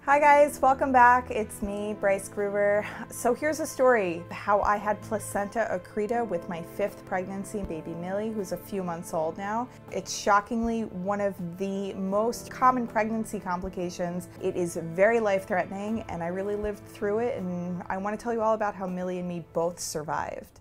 Hi guys, welcome back. It's me, Bryce Gruber. So here's a story how I had Placenta Accreta with my 5th pregnancy, baby Millie, who's a few months old now. It's shockingly one of the most common pregnancy complications. It is very life-threatening and I really lived through it, and I want to tell you all about how Millie and me both survived.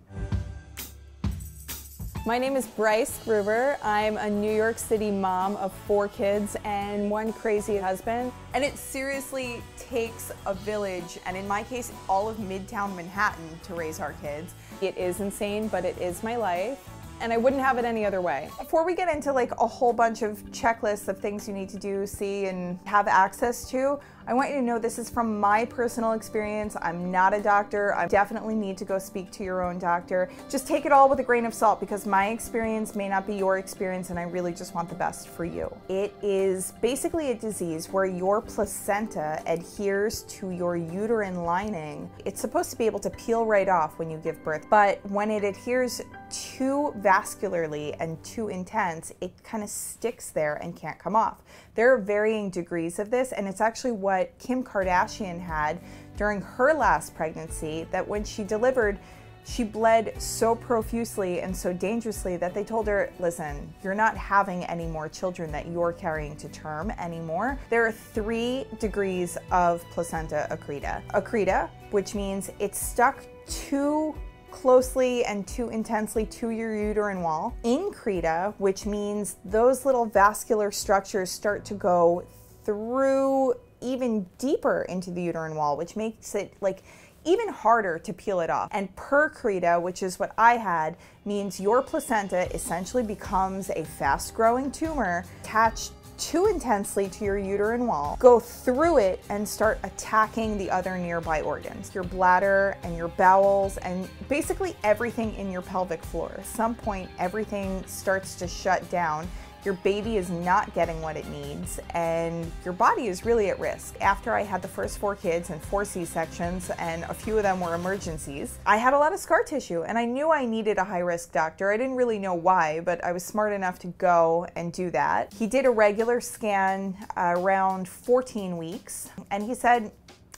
My name is Bryce Gruber. I'm a New York City mom of 4 kids and 1 crazy husband. And it seriously takes a village, and in my case, all of Midtown Manhattan to raise our kids. It is insane, but it is my life, and I wouldn't have it any other way. Before we get into like a whole bunch of checklists of things you need to do, see, and have access to, I want you to know this is from my personal experience. I'm not a doctor. I definitely need to go speak to your own doctor. Just take it all with a grain of salt because my experience may not be your experience, and I really just want the best for you. It is basically a disease where your placenta adheres to your uterine lining. It's supposed to be able to peel right off when you give birth, but when it adheres too vascularly and too intense, it kind of sticks there and can't come off. There are varying degrees of this, and it's actually what Kim Kardashian had during her last pregnancy, that when she delivered, she bled so profusely and so dangerously that they told her, listen, you're not having any more children that you're carrying to term anymore. There are 3 degrees of placenta accreta. Accreta, which means it's stuck too closely and too intensely to your uterine wall. Increta, which means those little vascular structures start to go through even deeper into the uterine wall, which makes it like even harder to peel it off. And percreta, which is what I had, means your placenta essentially becomes a fast-growing tumor attached too intensely to your uterine wall, go through it and start attacking the other nearby organs, your bladder and your bowels and basically everything in your pelvic floor. At some point, everything starts to shut down. Your baby is not getting what it needs, and your body is really at risk. After I had the first 4 kids and 4 C-sections, and a few of them were emergencies, I had a lot of scar tissue, and I knew I needed a high-risk doctor. I didn't really know why, but I was smart enough to go and do that. He did a regular scan around 14 weeks, and he said,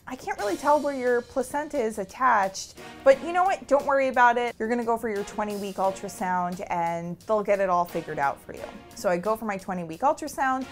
I can't really tell where your placenta is attached, but you know what? Don't worry about it. You're gonna go for your 20-week ultrasound and they'll get it all figured out for you. So I go for my 20-week ultrasound,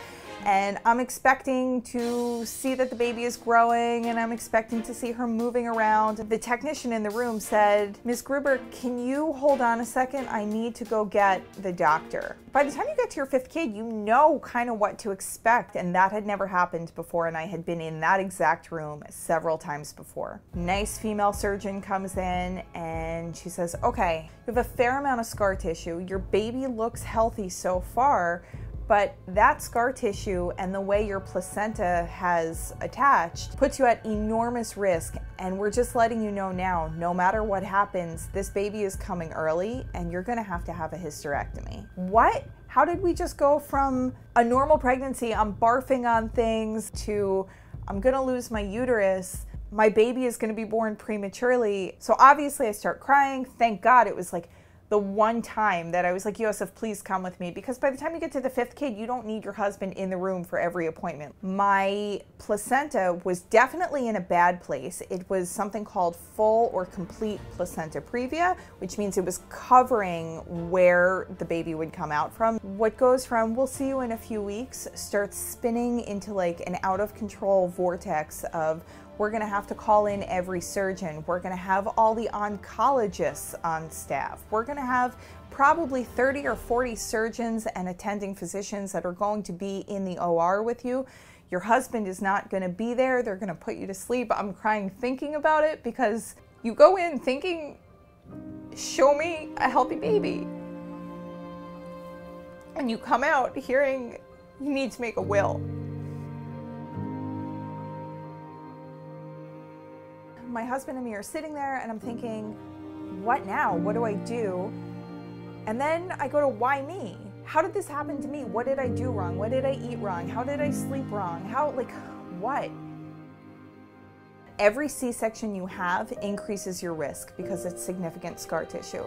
and I'm expecting to see that the baby is growing, and I'm expecting to see her moving around. The technician in the room said, Ms. Gruber, can you hold on a second? I need to go get the doctor. By the time you get to your 5th kid, you know kind of what to expect, and that had never happened before, and I had been in that exact room several times before. Nice female surgeon comes in and she says, okay, you have a fair amount of scar tissue. Your baby looks healthy so far, but that scar tissue and the way your placenta has attached puts you at enormous risk, and we're just letting you know now, no matter what happens, this baby is coming early and you're gonna have to have a hysterectomy. What? How did we just go from a normal pregnancy, I'm barfing on things, to I'm gonna lose my uterus, my baby is gonna be born prematurely? So obviously I start crying. Thank God it was like the one time that I was like, Yosef, please come with me, because by the time you get to the 5th kid, you don't need your husband in the room for every appointment. My placenta was definitely in a bad place. It was something called full or complete placenta previa, which means it was covering where the baby would come out from. What goes from, we'll see you in a few weeks, starts spinning into like an out of control vortex of, we're gonna have to call in every surgeon. We're gonna have all the oncologists on staff. We're gonna have probably 30 or 40 surgeons and attending physicians that are going to be in the OR with you. Your husband is not gonna be there. They're gonna put you to sleep. I'm crying thinking about it, because you go in thinking, show me a healthy baby. And you come out hearing you need to make a will. My husband and me are sitting there, and I'm thinking, what now? What do I do? And then I go to, why me? How did this happen to me? What did I do wrong? What did I eat wrong? How did I sleep wrong? How, like, what? Every C-section you have increases your risk because it's significant scar tissue.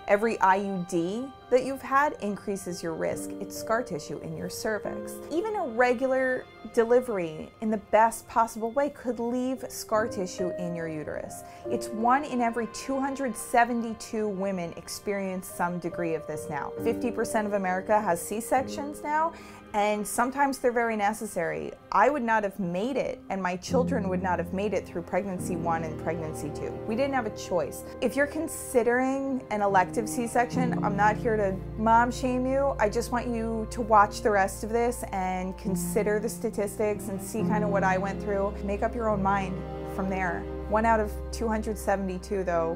Every IUD that you've had increases your risk. It's scar tissue in your cervix. Even a regular delivery in the best possible way could leave scar tissue in your uterus. It's 1 in every 272 women experience some degree of this now. 50% of America has C-sections now, and sometimes they're very necessary. I would not have made it, and my children would not have made it through pregnancy 1 and pregnancy 2. We didn't have a choice. If you're considering an elective C-section, I'm not here to mom shame you. I just want you to watch the rest of this and consider the statistics and see kind of what I went through. Make up your own mind from there. 1 out of 272 though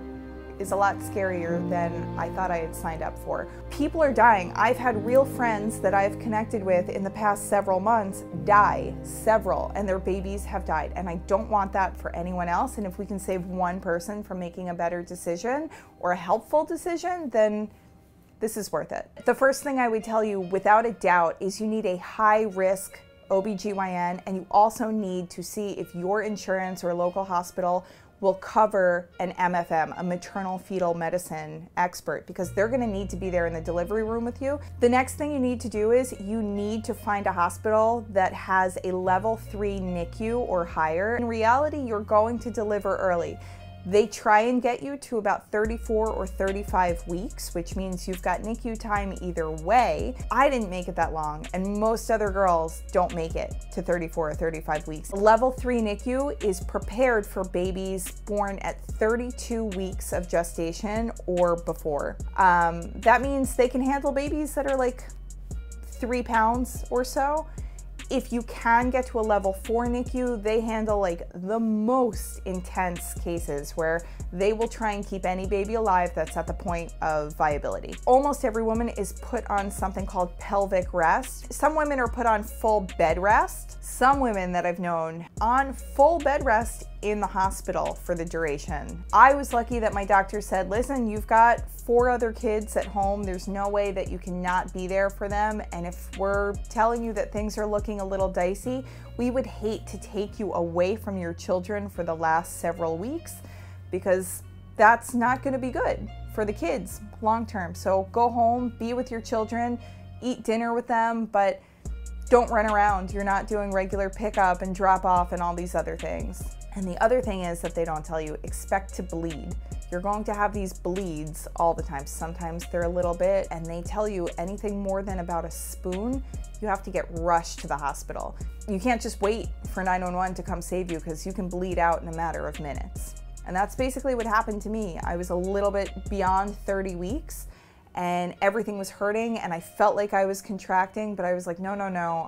is a lot scarier than I thought I had signed up for. People are dying. I've had real friends that I've connected with in the past several months die, several, and their babies have died. And I don't want that for anyone else. And if we can save one person from making a better decision or a helpful decision, then this is worth it. The first thing I would tell you without a doubt is you need a high-risk OBGYN, and you also need to see if your insurance or local hospital will cover an MFM, a maternal fetal medicine expert, because they're gonna need to be there in the delivery room with you. The next thing you need to do is you need to find a hospital that has a level 3 NICU or higher. In reality, you're going to deliver early. They try and get you to about 34 or 35 weeks, which means you've got NICU time either way. I didn't make it that long, and most other girls don't make it to 34 or 35 weeks. Level 3 NICU is prepared for babies born at 32 weeks of gestation or before. That means they can handle babies that are like 3 pounds or so. If you can get to a level 4 NICU, they handle like the most intense cases where they will try and keep any baby alive that's at the point of viability. Almost every woman is put on something called pelvic rest. Some women are put on full bed rest. Some women that I've known on full bed rest in the hospital for the duration. I was lucky that my doctor said, listen, you've got 4 other kids at home. There's no way that you cannot be there for them. And if we're telling you that things are looking a little dicey, we would hate to take you away from your children for the last several weeks, because that's not gonna be good for the kids long term. So go home, be with your children, eat dinner with them, but don't run around. You're not doing regular pickup and drop off and all these other things. And the other thing is that they don't tell you, expect to bleed. You're going to have these bleeds all the time. Sometimes they're a little bit, and they tell you anything more than about a spoon, you have to get rushed to the hospital. You can't just wait for 911 to come save you, because you can bleed out in a matter of minutes. And that's basically what happened to me. I was a little bit beyond 30 weeks and everything was hurting and I felt like I was contracting, but I was like, no,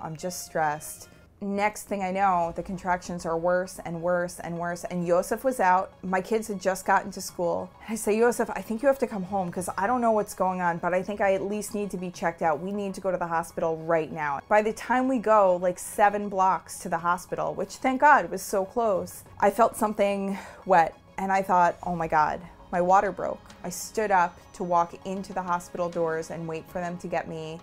I'm just stressed. Next thing I know, the contractions are worse and worse and worse, and Yosef was out. My kids had just gotten to school. I say, Yosef, I think you have to come home because I don't know what's going on, but I think I at least need to be checked out. We need to go to the hospital right now. By the time we go, like 7 blocks to the hospital, which thank God was so close, I felt something wet and I thought, oh my God, my water broke. I stood up to walk into the hospital doors and wait for them to get me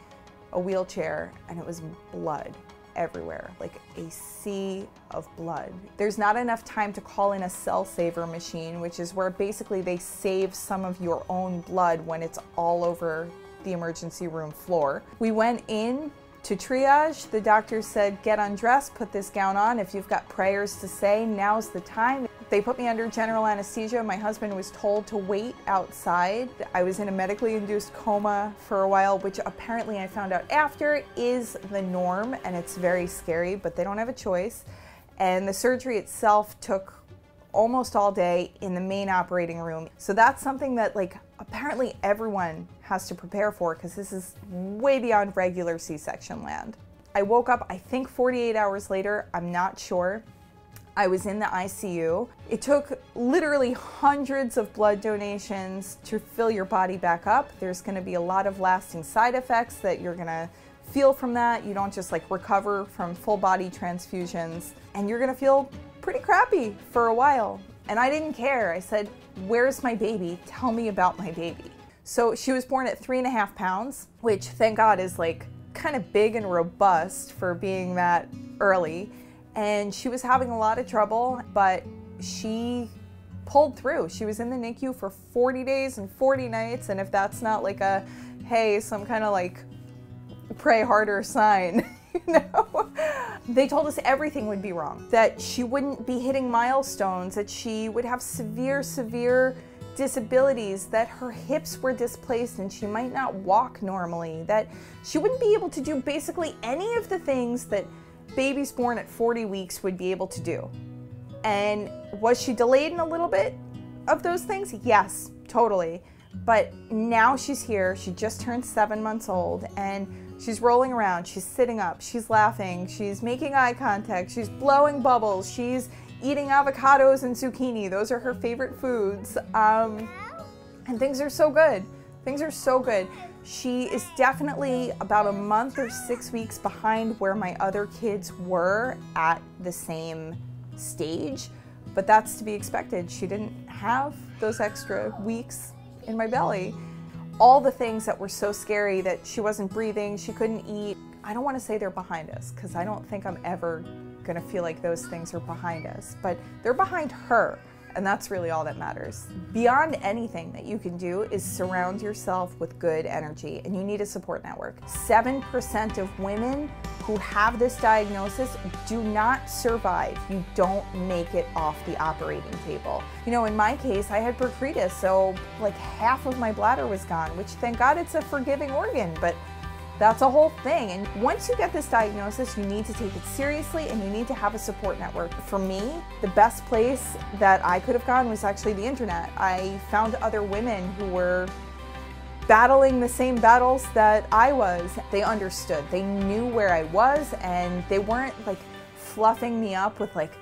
a wheelchair, and it was blood everywhere, like a sea of blood. There's not enough time to call in a cell saver machine, which is where basically they save some of your own blood when it's all over the emergency room floor. We went in to triage. The doctor said, get undressed, put this gown on. If you've got prayers to say, now's the time. They put me under general anesthesia. My husband was told to wait outside. I was in a medically induced coma for a while, which apparently I found out after is the norm, and it's very scary, but they don't have a choice. And the surgery itself took almost all day in the main operating room. So that's something that like apparently everyone has to prepare for, because this is way beyond regular C-section land. I woke up, I think 48 hours later, I'm not sure. I was in the ICU. It took literally hundreds of blood donations to fill your body back up. There's gonna be a lot of lasting side effects that you're gonna feel from that. You don't just like recover from full body transfusions, and you're gonna feel pretty crappy for a while. And I didn't care. I said, where's my baby? Tell me about my baby. So she was born at 3.5 pounds, which thank God is like kind of big and robust for being that early. And she was having a lot of trouble, but she pulled through. She was in the NICU for 40 days and 40 nights, and if that's not like a, hey, some kind of like pray harder sign, you know? They told us everything would be wrong, that she wouldn't be hitting milestones, that she would have severe disabilities, that her hips were displaced and she might not walk normally, that she wouldn't be able to do basically any of the things that babies born at 40 weeks would be able to do. And was she delayed in a little bit of those things? Yes, totally. But now she's here, she just turned 7 months old, and she's rolling around, she's sitting up, she's laughing, she's making eye contact, she's blowing bubbles, she's eating avocados and zucchini. Those are her favorite foods. And things are so good. Things are so good. She is definitely about a month or 6 weeks behind where my other kids were at the same stage, but that's to be expected. She didn't have those extra weeks in my belly. All the things that were so scary, that she wasn't breathing, she couldn't eat, I don't want to say they're behind us, because I don't think I'm ever going to feel like those things are behind us, but they're behind her, and that's really all that matters. Beyond anything that you can do is surround yourself with good energy, and you need a support network. 7% of women who have this diagnosis do not survive. You don't make it off the operating table. You know, in my case, I had Percreta, so like half of my bladder was gone, which thank God it's a forgiving organ, but that's a whole thing. And once you get this diagnosis, you need to take it seriously and you need to have a support network. For me, the best place that I could have gone was actually the internet. I found other women who were battling the same battles that I was. They understood, they knew where I was, and they weren't like fluffing me up with like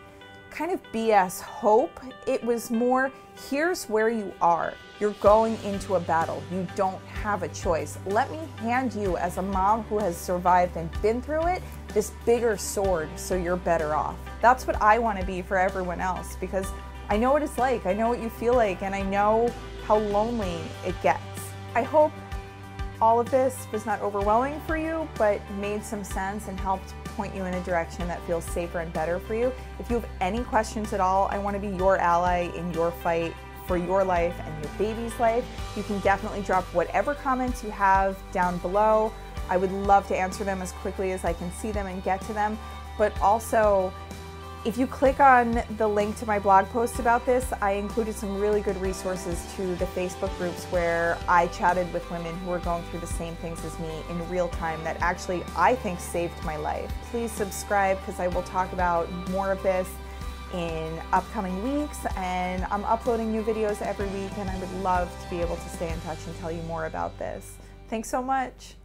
kind of BS hope. It was more, here's where you are. You're going into a battle. You don't have a choice. Let me hand you, as a mom who has survived and been through it, this bigger sword so you're better off. That's what I want to be for everyone else, because I know what it's like, I know what you feel like, and I know how lonely it gets. I hope all of this was not overwhelming for you, but made some sense and helped point you in a direction that feels safer and better for you. If you have any questions at all, I want to be your ally in your fight for your life and your baby's life. You can definitely drop whatever comments you have down below. I would love to answer them as quickly as I can see them and get to them. But also, if you click on the link to my blog post about this, I included some really good resources to the Facebook groups where I chatted with women who are going through the same things as me in real time that actually I think saved my life. Please subscribe, because I will talk about more of this in upcoming weeks, and I'm uploading new videos every week, and I would love to be able to stay in touch and tell you more about this. Thanks so much.